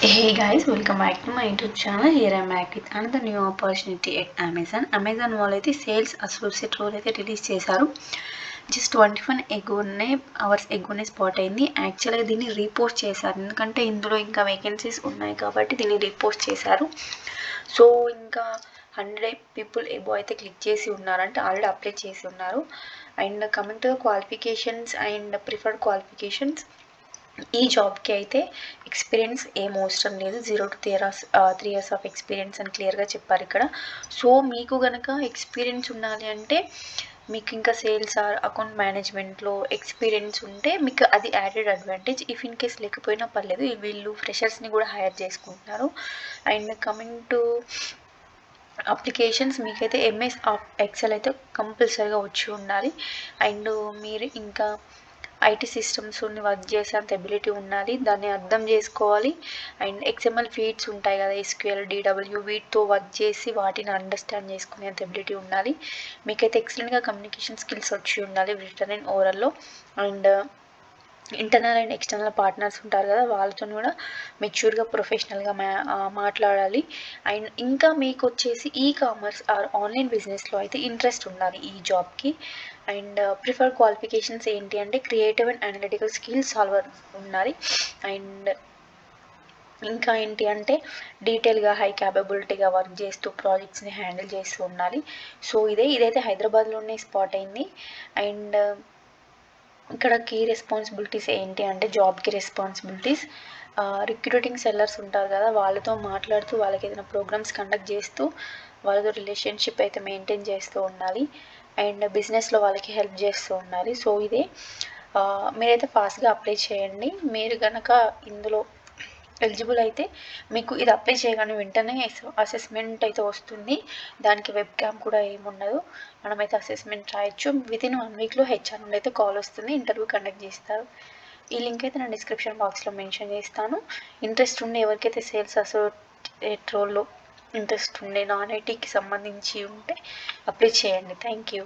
Hey guys, welcome back to my YouTube channel. Here I am back with another new opportunity at Amazon. Amazon వాళ్ళు అయితే sales associate role అయితే release చేశారు. Just 21 hours ఎగోనే spot అయింది. యాక్చువల్గా దీన్ని repost చేశారు, ఎందుకంటే ఇందులో ఇంకా వేకెన్సీస్ ఉన్నాయి కాబట్టి దీన్ని రీపోస్ట్ చేశారు. సో ఇంకా 100 పీపుల్ ఎబో అయితే క్లిక్ చేసి ఉన్నారంటే ఆల్రెడీ అప్లై చేసి ఉన్నారు. And coming to qualifications and preferred qualifications, ఈ జాబ్కి అయితే ఎక్స్పీరియన్స్ ఏం అవసరం లేదు, 0 to 3 years ఆఫ్ ఎక్స్పీరియన్స్ అని క్లియర్గా చెప్పారు ఇక్కడ. సో మీకు కనుక ఎక్స్పీరియన్స్ ఉండాలి అంటే మీకు ఇంకా సేల్స్ ఆర్ అకౌంట్ మేనేజ్మెంట్లో ఎక్స్పీరియన్స్ ఉంటే మీకు అది added advantage. If in case లేకపోయినా పర్లేదు, వీళ్ళు ఫ్రెషర్స్ని కూడా హైర్ చేసుకుంటున్నారు. అండ్ కమింగ్ టు అప్లికేషన్స్, మీకైతే ఎంఎస్ ఎక్సెల్ అయితే కంపల్సరీగా వచ్చి ఉండాలి. అండ్ మీరు ఇంకా ఐటీ సిస్టమ్స్ని వర్క్ చేసేంత ఎబిలిటీ ఉండాలి, దాన్ని అర్థం చేసుకోవాలి. అండ్ ఎక్స్ఎంఎల్ ఫీడ్స్ ఉంటాయి కదా, ఎస్క్యూఎల్, డిడబ్ల్యూ, వీటితో వర్క్ చేసి వాటిని అండర్స్టాండ్ చేసుకునేంత ఎబిలిటీ ఉండాలి. మీకైతే ఎక్సలెంట్గా కమ్యూనికేషన్ స్కిల్స్ వచ్చి ఉండాలి రిటర్న్ అండ్ ఓరల్లో. And internal and external partners ఉంటారు కదా, వాళ్ళతో కూడా మెచ్యూర్గా ప్రొఫెషనల్గా మాట్లాడాలి. అండ్ ఇంకా మీకు వచ్చేసి ఈ కామర్స్ ఆర్ ఆన్లైన్ బిజినెస్లో అయితే ఇంట్రెస్ట్ ఉండాలి ఈ జాబ్కి. అండ్ ప్రిఫర్డ్ క్వాలిఫికేషన్స్ ఏంటి అంటే creative and analytical skills solver ఉండాలి. అండ్ ఇంకా ఏంటి అంటే డీటెయిల్గా హై క్యాపబిలిటీగా వర్క్ చేస్తూ ప్రాజెక్ట్స్ని హ్యాండిల్ చేస్తూ ఉండాలి. సో ఇదైతే హైదరాబాద్లోనే స్పాట్ అయింది. అండ్ ఇక్కడ కీ రెస్పాన్సిబిలిటీస్ ఏంటి అంటే జాబ్కి రెస్పాన్సిబిలిటీస్, రిక్రూటింగ్ సెల్లర్స్ ఉంటారు కదా, వాళ్ళతో మాట్లాడుతూ వాళ్ళకి ఏదైనా ప్రోగ్రామ్స్ కండక్ట్ చేస్తూ వాళ్ళతో రిలేషన్షిప్ అయితే మెయింటైన్ చేస్తూ ఉండాలి. అండ్ బిజినెస్లో వాళ్ళకి హెల్ప్ చేస్తూ ఉండాలి. సో ఇదే మీరైతే ఫాస్ట్గా అప్లై చేయండి. మీరు కనుక ఇందులో ఎలిజిబుల్ అయితే మీకు ఇది అప్లై చేయగానే వెంటనే అసెస్మెంట్ అయితే వస్తుంది. దానికి వెబ్ క్యామ్ కూడా ఏముండదు, మనమైతే అసెస్మెంట్ రాయొచ్చు. వితిన్ 1 వీక్లో హెచ్ఆర్ నుండి అయితే కాల్ వస్తుంది, ఇంటర్వ్యూ కండక్ట్ చేస్తారు. ఈ లింక్ అయితే నేను డిస్క్రిప్షన్ బాక్స్లో మెన్షన్ చేస్తాను. ఇంట్రెస్ట్ ఉండే ఎవరికైతే సేల్స్ అసోసియేట్ రోల్లో ఇంట్రెస్ట్ ఉండే నాన్ ఐటీకి సంబంధించి ఉంటే అప్లై చేయండి. Thank you.